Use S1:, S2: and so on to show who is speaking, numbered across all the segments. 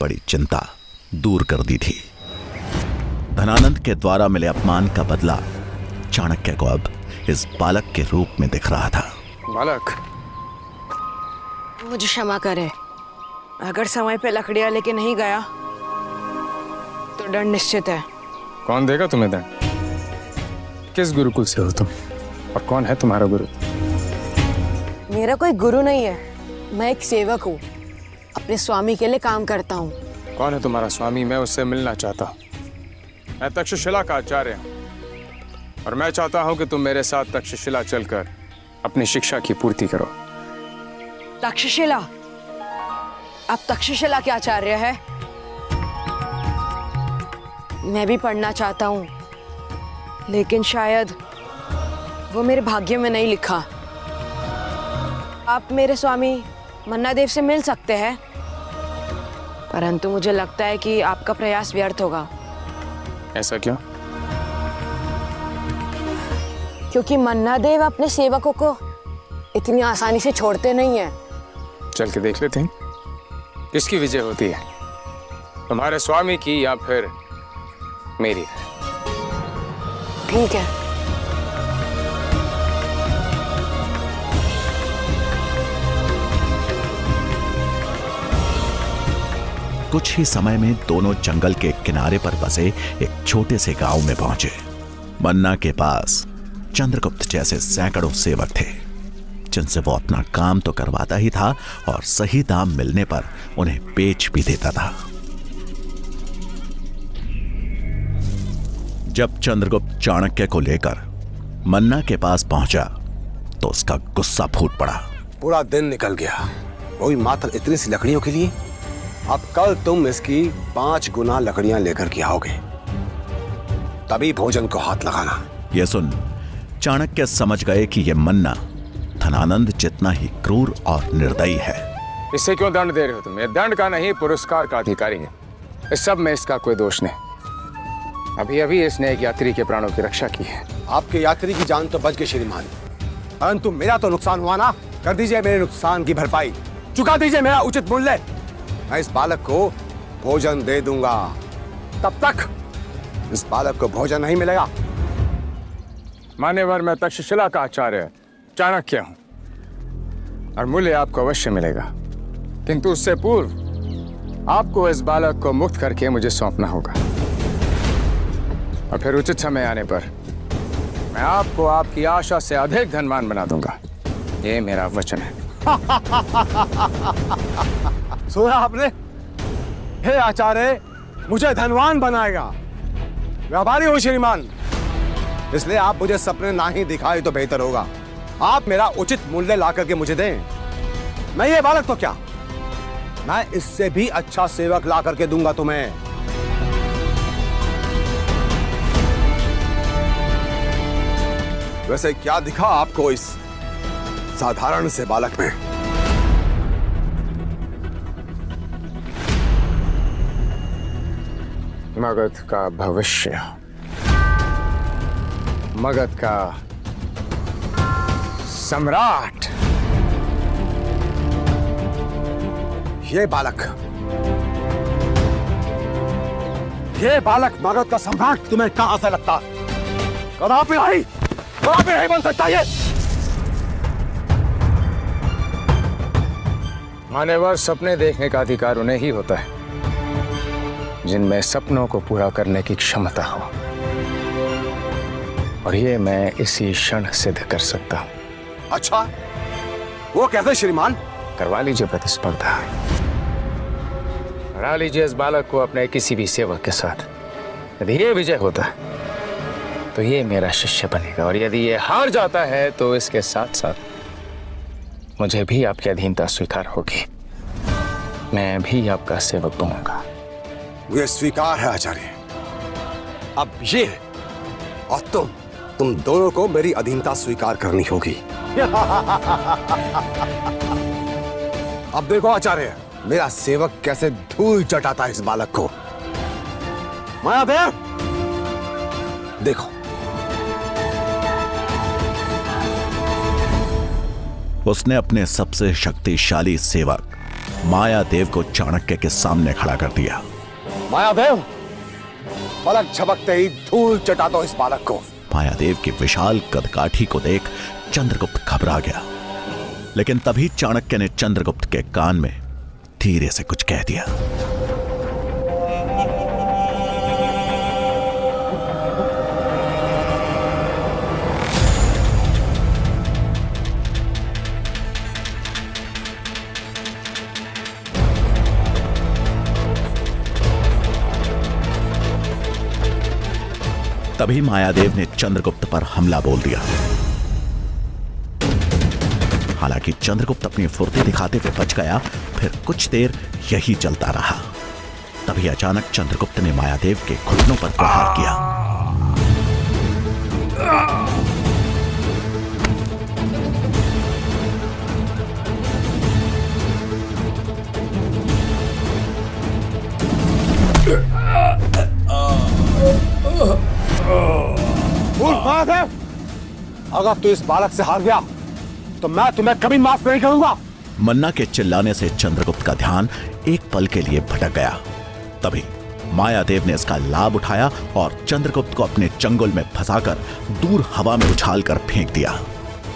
S1: बड़ी चिंता दूर कर दी थी। धनानंद के द्वारा मिले अपमान का बदला चाणक्य को अब इस बालक के रूप में दिख रहा था।
S2: बालक,
S3: मुझे क्षमा करे, अगर समय पे लकड़ियां लेके नहीं गया तो दंड निश्चित है।
S2: कौन देगा तुम्हें दंड? किस गुरुकुल से हो तुम और कौन है तुम्हारा गुरु?
S3: मेरा कोई गुरु नहीं है, मैं एक सेवक हूँ, अपने स्वामी के लिए काम करता हूँ।
S2: कौन है तुम्हारा स्वामी? मैं उससे मिलना चाहता हूँ। मैं तक्षशिला का आचार्य हूँ और मैं चाहता हूँ कि तुम मेरे साथ तक्षशिला चलकर अपनी शिक्षा की पूर्ति करो।
S3: तक्षशिला? आप तक्षशिला के आचार्य है? मैं भी पढ़ना चाहता हूँ, लेकिन शायद वो मेरे भाग्य में नहीं लिखा। आप मेरे स्वामी मन्नादेव से मिल सकते हैं, परंतु मुझे लगता है कि आपका प्रयास व्यर्थ होगा।
S2: ऐसा क्यों?
S3: क्योंकि मन्नादेव अपने सेवकों को इतनी आसानी से छोड़ते नहीं हैं।
S2: चल के देख लेते हैं किसकी विजय होती है, तुम्हारे स्वामी की या फिर मेरी।
S3: ठीक है।
S1: कुछ ही समय में दोनों जंगल के किनारे पर बसे एक छोटे से गांव में पहुंचे। मन्ना के पास चंद्रगुप्त जैसे सैकड़ों सेवक थे, जिनसे वो अपना काम तो करवाता ही था और सही दाम मिलने पर उन्हें बेच भी देता था। जब चंद्रगुप्त चाणक्य को लेकर मन्ना के पास पहुंचा तो उसका गुस्सा फूट पड़ा।
S4: पूरा दिन निकल गया, वही मात्र इतनी सी लकड़ियों के लिए। अब कल तुम इसकी 5 गुना लकड़ियां लेकर के आओगे, तभी भोजन को हाथ लगाना।
S1: यह सुन चाणक्य समझ गए कि यह मन्ना धनानंद जितना ही क्रूर और निर्दयी है।
S2: इससे क्यों दंड दे रहे हो तुम? ये दंड का नहीं, पुरस्कार का अधिकारी है। इस सब में इसका कोई दोष नहीं। अभी अभी इसने एक यात्री के प्राणों की रक्षा की है।
S4: आपके यात्री की जान तो बच गई श्रीमान, परंतु मेरा तो नुकसान हुआ ना। कर दीजिए मेरे नुकसान की भरपाई, चुका दीजिए मेरा उचित मूल्य। मैं इस बालक को भोजन दे दूंगा, तब तक इस बालक को भोजन नहीं मिलेगा।
S2: मान्यवर, मैं तक्षशिला का आचार्य चाणक्य हूं और मूल्य आपको अवश्य मिलेगा, किंतु उससे पूर्व आपको इस बालक को मुक्त करके मुझे सौंपना होगा और फिर उचित समय आने पर मैं आपको आपकी आशा से अधिक धनवान बना दूंगा। ये मेरा वचन है।
S4: सुना आपने? हे आचार्य, मुझे धनवान बनाएगा। व्यापारी हो श्रीमान, इसलिए आप मुझे सपने ना ही दिखाए तो बेहतर होगा। आप मेरा उचित मूल्य ला करके मुझे दें। मैं ये बालक तो क्या, मैं इससे भी अच्छा सेवक ला करके दूंगा तुम्हें। वैसे क्या दिखा आपको इस साधारण से बालक में?
S2: मगध का भविष्य, मगध का सम्राट।
S4: ये बालक मगध का सम्राट तुम्हें कहां से लगता? कदापि नहीं बन सकता ये।
S2: मान्यवर, सपने देखने का अधिकार उन्हें ही होता है जिनमें सपनों को पूरा करने की क्षमता हो, और ये मैं इसी क्षण सिद्ध कर सकता हूं।
S4: अच्छा, वो कैसे श्रीमान?
S2: करवा लीजिए प्रतिस्पर्धा, हरा लीजिए इस बालक को अपने किसी भी सेवक के साथ। यदि ये विजय होता है तो ये मेरा शिष्य बनेगा, और यदि ये हार जाता है तो इसके साथ साथ मुझे भी आपकी अधीनता स्वीकार होगी। मैं भी आपका सेवक बनूंगा।
S4: मुझे स्वीकार है आचार्य। अब ये और तुम दोनों को मेरी अधीनता स्वीकार करनी होगी। अब देखो आचार्य, मेरा सेवक कैसे धूल चटाता है इस बालक को। मायादेव, देखो।
S1: उसने अपने सबसे शक्तिशाली सेवक मायादेव को चाणक्य के सामने खड़ा कर दिया।
S4: मायादेव, पलक झपकते ही धूल चटा दो इस बालक को।
S1: मायादेव की विशाल कदकाठी को देख चंद्रगुप्त घबरा गया, लेकिन तभी चाणक्य ने चंद्रगुप्त के कान में धीरे से कुछ कह दिया। तभी मायादेव ने चंद्रगुप्त पर हमला बोल दिया। हालांकि चंद्रगुप्त अपनी फुर्ती दिखाते हुए बच गया। फिर कुछ देर यही चलता रहा। तभी अचानक चंद्रगुप्त ने मायादेव के घुटनों पर प्रहार किया।
S4: मायादेव, अगर तू इस बालक से हार गया तो मैं तुम्हें कभी माफ नहीं करूंगा।
S1: मन्ना के चिल्लाने से चंद्रगुप्त का ध्यान एक पल के लिए भटक गया। तभी मायादेव ने इसका लाभ उठाया और चंद्रगुप्त को अपने चंगुल में फंसाकर दूर हवा में उछालकर फेंक दिया।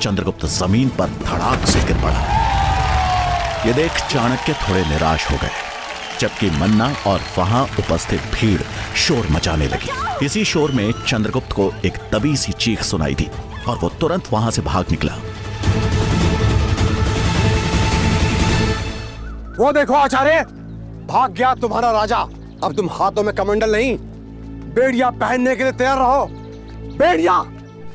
S1: चंद्रगुप्त जमीन पर धड़ाक से गिर पड़ा। यह देख चाणक्य थोड़े निराश हो गए, जबकि मन्ना और वहां उपस्थित भीड़ शोर मचाने लगी। इसी शोर में चंद्रगुप्त को एक दबी सी चीख सुनाई दी और वो तुरंत वहां से भाग निकला।
S4: वो देखो आचार्य, भाग गया तुम्हारा राजा। अब तुम हाथों में कमंडल नहीं, बेड़िया पहनने के लिए तैयार रहो। बेड़िया।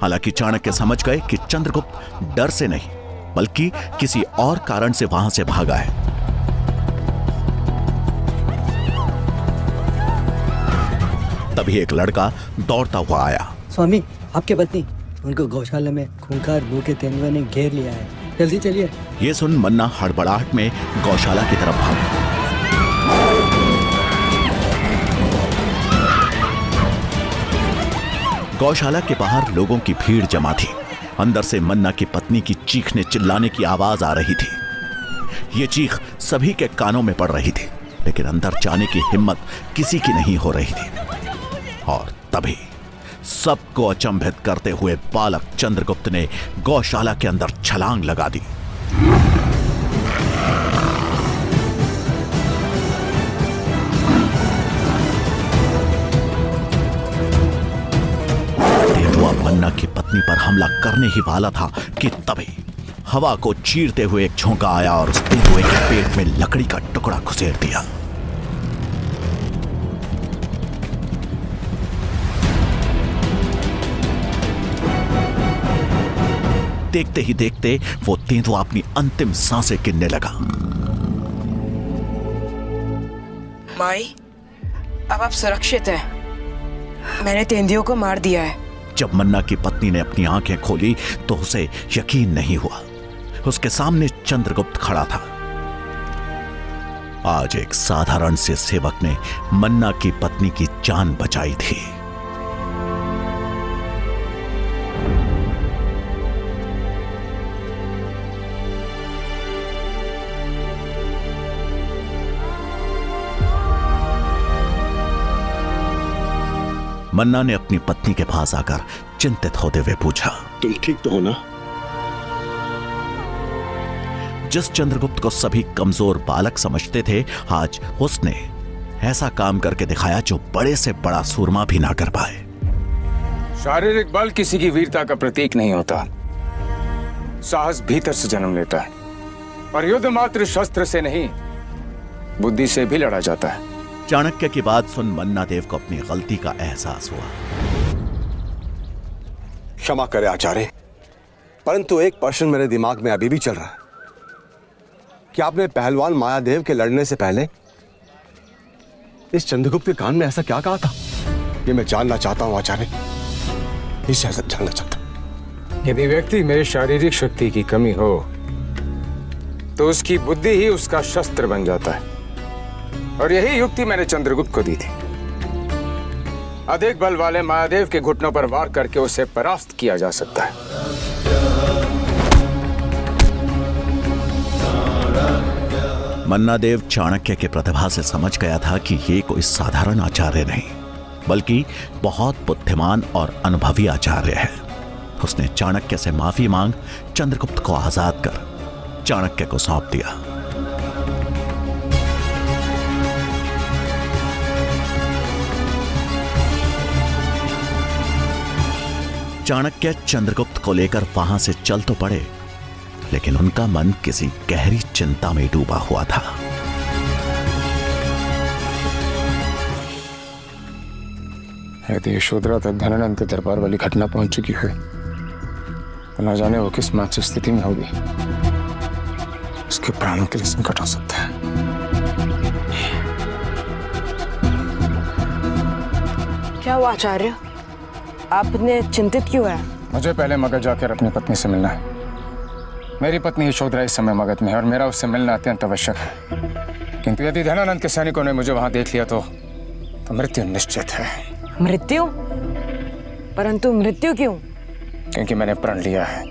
S1: हालांकि चाणक्य समझ गए कि चंद्रगुप्त डर से नहीं बल्कि किसी और कारण से वहां से भागा है। तभी एक लड़का दौड़ता हुआ आया।
S5: स्वामी, आपके पत्नी, उनको गौशाला में खूंखार भूखे तेंदुए ने घेर लिया है, जल्दी चलिए।
S1: ये सुन मन्ना हड़बड़ाहट में गौशाला की तरफ भागा। गौशाला के बाहर लोगों की भीड़ जमा थी। अंदर से मन्ना की पत्नी की चीखने चिल्लाने की आवाज आ रही थी। ये चीख सभी के कानों में पड़ रही थी, लेकिन अंदर जाने की हिम्मत किसी की नहीं हो रही थी। और तभी सबको अचंभित करते हुए बालक चंद्रगुप्त ने गौशाला के अंदर छलांग लगा दी। तेंदुआ मन्ना की पत्नी पर हमला करने ही वाला था कि तभी हवा को चीरते हुए एक झोंका आया और उस तेंदुए के पेट में लकड़ी का टुकड़ा घुसेड़ दिया। देखते ही देखते वो तेंदुआ अपनी अंतिम सांसें गिनने लगा।
S3: माई, अब आप सुरक्षित हैं। मैंने तेंदुओं को मार दिया है।
S1: जब मन्ना की पत्नी ने अपनी आंखें खोली तो उसे यकीन नहीं हुआ। उसके सामने चंद्रगुप्त खड़ा था। आज एक साधारण से सेवक ने मन्ना की पत्नी की जान बचाई थी। मन्ना ने अपनी पत्नी के पास आकर चिंतित होते हुए पूछा,
S6: तुम ठीक तो हो ना?
S1: जिस चंद्रगुप्त को सभी कमजोर बालक समझते थे, आज उसने ऐसा काम करके दिखाया जो बड़े से बड़ा सूरमा भी ना कर पाए।
S2: शारीरिक बल किसी की वीरता का प्रतीक नहीं होता। साहस भीतर से जन्म लेता है और युद्ध मात्र शस्त्र से नहीं, बुद्धि से भी लड़ा जाता है।
S1: चाणक्य की बात सुन मन्ना देव को अपनी गलती का एहसास हुआ।
S4: क्षमा करे आचार्य, परंतु एक प्रश्न मेरे दिमाग में अभी भी चल रहा है कि आपने पहलवान मायादेव के लड़ने से पहले इस चंद्रगुप्त के कान में ऐसा क्या कहा था? ये मैं जानना चाहता हूं आचार्य, इसे ऐसा जानना चाहता हूं।
S2: यदि व्यक्ति में शारीरिक शक्ति की कमी हो तो उसकी बुद्धि ही उसका शस्त्र बन जाता है, और यही युक्ति मैंने चंद्रगुप्त को दी थी। अधिक बल वाले मायादेव के घुटनों पर वार करके उसे परास्त किया जा सकता है।
S1: मन्ना देव चाणक्य के प्रतिभा से समझ गया था कि ये कोई साधारण आचार्य नहीं, बल्कि बहुत बुद्धिमान और अनुभवी आचार्य है। उसने चाणक्य से माफी मांग चंद्रगुप्त को आजाद कर चाणक्य को सौंप दिया। चाणक्य चंद्रगुप्त को लेकर वहां से चल तो पड़े, लेकिन उनका मन किसी गहरी चिंता में डूबा हुआ था।
S2: यदि यशोधरा तक धनानंद के दरबार वाली घटना पहुंच चुकी है तो न जाने वो किस मानसिक स्थिति में होगी। उसके प्राणों के लिए संकट हो सकता है।
S3: क्या हुआ आचार्य, आप इतने चिंतित क्यों हैं?
S2: मुझे पहले मगध जाकर अपनी पत्नी से मिलना है। मेरी पत्नी यशोधरा इस समय मगध में है और मेरा उससे मिलना अत्यंत आवश्यक है। किंतु यदि धनानंद के सैनिकों ने मुझे वहां देख लिया तो मृत्यु निश्चित है।
S3: मृत्यु? परंतु मृत्यु क्यों?
S2: क्योंकि मैंने प्रण लिया है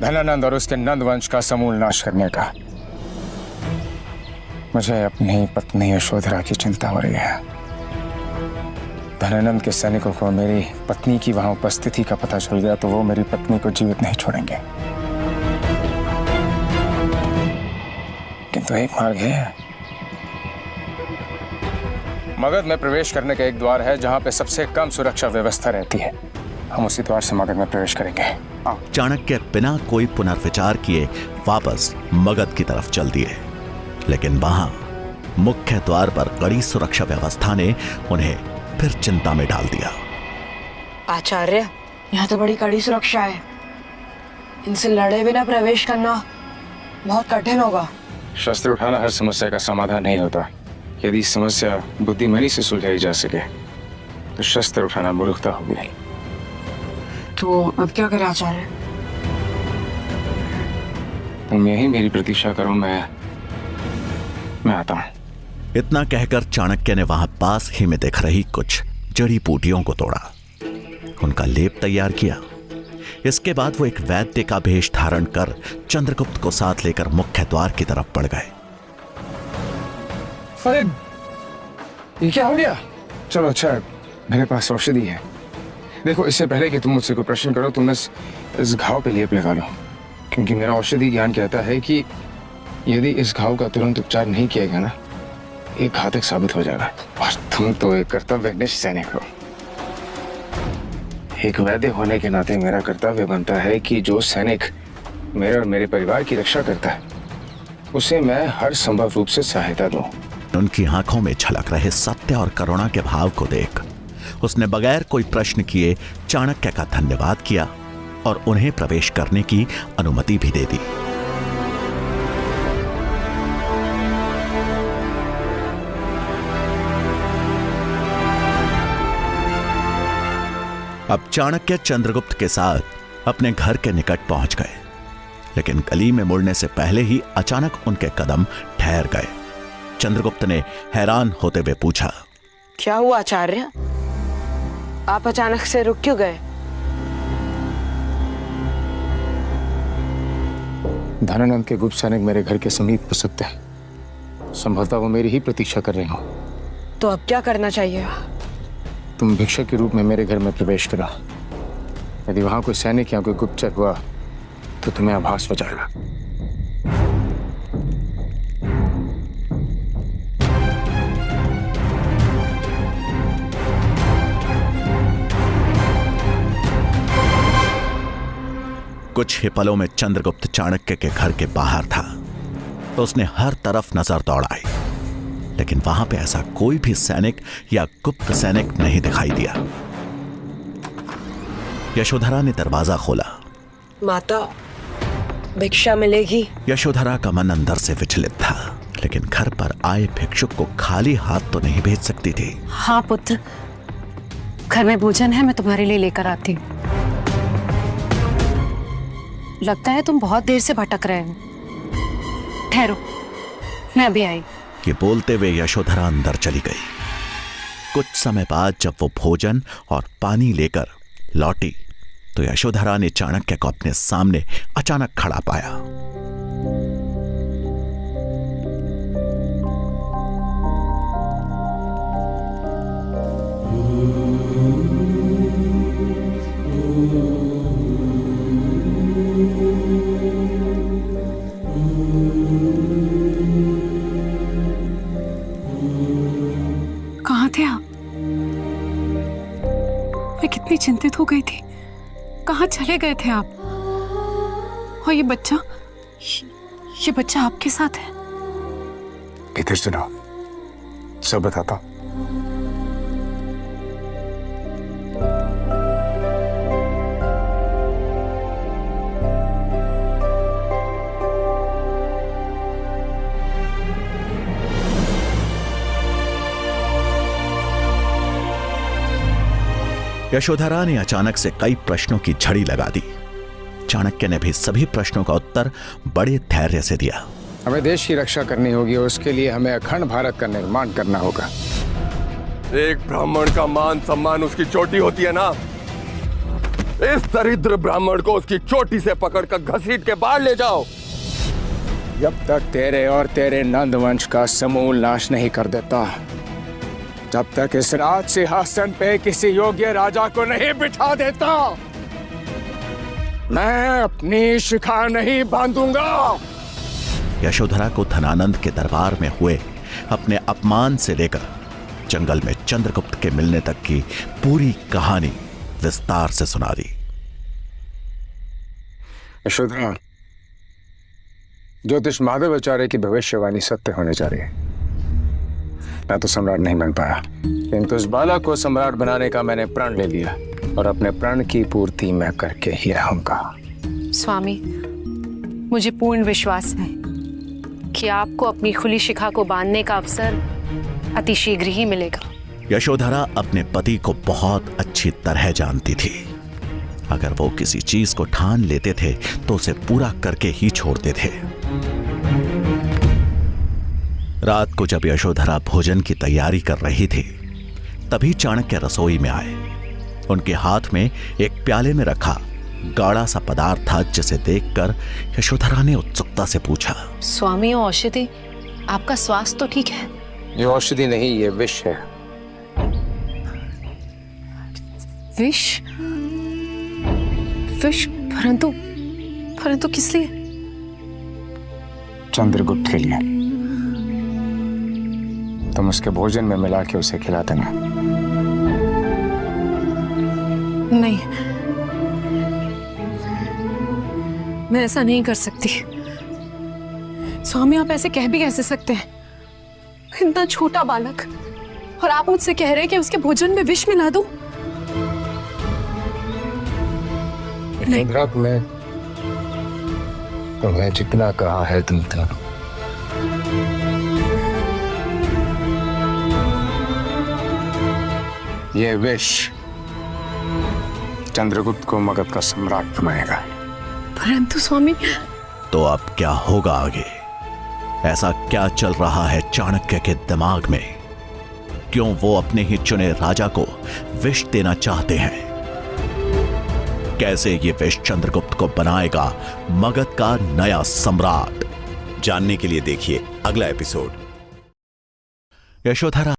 S2: धनानंद और उसके नंद वंश का समूल नाश करने का। मुझे अपनी पत्नी यशोधरा की चिंता हो रही है। धनानंद के सैनिकों को मेरी पत्नी की वहां उपस्थिति का पता चल गया तो वो मेरी पत्नी को जीवित नहीं छोड़ेंगे। किंतु एक मार्ग है। मगध में प्रवेश करने का एक द्वार है जहां पे सबसे कम सुरक्षा व्यवस्था रहती है। हम उसी द्वार से मगध में प्रवेश करेंगे।
S1: चाणक्य बिना कोई पुनर्विचार किए वापस मगध की तरफ चल दिए, लेकिन वहां मुख्य द्वार पर कड़ी सुरक्षा व्यवस्था ने उन्हें फिर चिंता में डाल दिया।
S3: आचार्य, यहाँ तो बड़ी कड़ी सुरक्षा है। इनसे लड़े बिना प्रवेश करना बहुत कठिन होगा।
S2: शस्त्र उठाना हर समस्या का समाधान नहीं होता। यदि समस्या बुद्धिमानी से सुलझाई जा सके तो शस्त्र उठाना मूर्खता होगी।
S3: तो अब क्या करें आचार्य?
S2: तुम यही मेरी प्रतीक्षा करो, मैं आता हूं।
S1: इतना कहकर चाणक्य ने वहां पास ही में दिख रही कुछ जड़ी बूटियों को तोड़ा, उनका लेप तैयार किया। इसके बाद वो एक वैद्य का भेष धारण कर चंद्रगुप्त को साथ लेकर मुख्य द्वार की तरफ बढ़ गए।
S2: ये क्या हो गया? चलो अच्छा, मेरे पास औषधि है। देखो, इससे पहले कि तुम मुझसे कोई प्रश्न करो तुम इस घाव पे लेप लगा लो, क्योंकि मेरा औषधि ज्ञान कहता है कि यदि इस घाव का तुरंत उपचार नहीं किया गया ना, ये घातक साबित हो जाएगा। और तुम तो एक कर्तव्यनिष्ठ सैनिक हो। एक वैद्य होने के नाते मेरा कर्तव्य बनता है कि जो सैनिक मेरे और मेरे परिवार की रक्षा करता है उसे मैं हर संभव रूप से सहायता दूं।
S1: उनकी आंखों में झलक रहे सत्य और करुणा के भाव को देख उसने बगैर कोई प्रश्न किए चाणक्य का धन्यवाद किया और उन्हें प्रवेश करने की अनुमति भी दे दी। अब चाणक्य चंद्रगुप्त के साथ अपने घर के निकट पहुंच गए, लेकिन गली में मुड़ने से पहले ही अचानक उनके कदम ठहर गए। चंद्रगुप्त ने हैरान होते हुए पूछा,
S3: क्या हुआ आचार्य? आप अचानक से रुक क्यों गए?
S2: धनानंद के गुप्त सैनिक मेरे घर के समीप हो सकते हैं। संभवतः वो मेरी ही प्रतीक्षा कर रहे हो।
S3: तो अब क्या करना चाहिए?
S2: तुम भिक्षक के रूप में मेरे घर में प्रवेश करा। यदि वहां कोई सैनिक या कोई गुप्तचर हुआ तो तुम्हें आभास हो जाएगा।
S1: कुछ ही पलों में चंद्रगुप्त चाणक्य के घर के बाहर था। तो उसने हर तरफ नजर दौड़ाई, लेकिन वहां पे ऐसा कोई भी सैनिक या गुप्त सैनिक नहीं दिखाई दिया। यशोधरा ने दरवाजा खोला।
S3: माता, भिक्षा मिलेगी?
S1: यशोधरा का मन अंदर से विचलित था, लेकिन घर पर आए भिक्षुक को खाली हाथ तो नहीं भेज सकती थी।
S6: हाँ पुत्र, घर में भोजन है, मैं तुम्हारे लिए लेकर आती हूँ। लगता है तुम बहुत देर से भटक रहे हो। ठहरो, मैं अभी आई।
S1: ये बोलते हुए यशोधरा अंदर चली गई। कुछ समय बाद जब वो भोजन और पानी लेकर लौटी तो यशोधरा ने चाणक्य को अपने सामने अचानक खड़ा पाया।
S6: कहाँ थे आप? मैं कितनी चिंतित हो गई थी। कहाँ चले गए थे आप? और ये बच्चा आपके साथ है?
S2: इधर सुनो, सब बताता हूं।
S1: यशोधरा ने अचानक से कई प्रश्नों की झड़ी लगा दी। चाणक्य ने भी सभी प्रश्नों का उत्तर बड़े धैर्य से दिया।
S2: हमें देश की रक्षा करनी होगी और उसके लिए हमें अखंड भारत का निर्माण करना होगा।
S7: एक ब्राह्मण का मान सम्मान उसकी चोटी होती है ना। इस दरिद्र ब्राह्मण को उसकी चोटी से पकड़कर घसीट के बाहर ले जाओ।
S2: जब तक तेरे और तेरे नंद वंश का समूल नाश नहीं कर देता, जब तक इस राज सिंहासन पे किसी योग्य राजा को नहीं बिठा देता, मैं अपनी शिखा नहीं बांधूंगा।
S1: यशोधरा को धनानंद के दरबार में हुए अपने अपमान से लेकर जंगल में चंद्रगुप्त के मिलने तक की पूरी कहानी विस्तार से सुना दी।
S2: यशोधरा, ज्योतिष महादेवाचार्य की भविष्यवाणी सत्य होने जा रही है। मैं तो सम्राट नहीं बन पाया, किंतु इस बालक को सम्राट बनाने का मैंने प्रण ले लिया और अपने प्रण की पूर्ति मैं करके ही रहूंगा।
S6: स्वामी, मुझे पूर्ण विश्वास है कि आपको अपनी खुली शिखा को बांधने का अवसर अति शीघ्र ही मिलेगा।
S1: यशोधरा अपने पति को बहुत अच्छी तरह जानती थी। अगर वो किसी चीज को ठान लेते थे तो उसे पूरा करके ही छोड़ते थे। रात को जब यशोधरा भोजन की तैयारी कर रही थी, तभी चाणक्य रसोई में आए। उनके हाथ में एक प्याले में रखा गाढ़ा सा पदार्थ था, जिसे देखकर यशोधरा ने उत्सुकता से पूछा,
S6: स्वामी, औषधि, आपका स्वास्थ्य तो ठीक है?
S2: ये औषधि नहीं, ये विष है।
S6: विष? विष? परंतु किस लिए?
S2: चंद्रगुप्त के लिए। तुम उसके भोजन में मिला के उसे खिला देना।
S6: नहीं, मैं ऐसा नहीं कर सकती। स्वामी, आप ऐसे कह भी कैसे सकते हैं? इतना छोटा बालक, और आप मुझसे कह रहे हैं कि उसके भोजन में विष मिला दूं?
S2: नहीं, मैं तुम्हें जितना कहा है तुम करो। ये विष चंद्रगुप्त को मगध का सम्राट बनाएगा।
S6: परंतु स्वामी,
S1: तो अब क्या होगा आगे? ऐसा क्या चल रहा है चाणक्य के दिमाग में? क्यों वो अपने ही चुने राजा को विष देना चाहते हैं? कैसे ये विष चंद्रगुप्त को बनाएगा मगध का नया सम्राट?
S8: जानने के लिए देखिए अगला एपिसोड।
S1: यशोधरा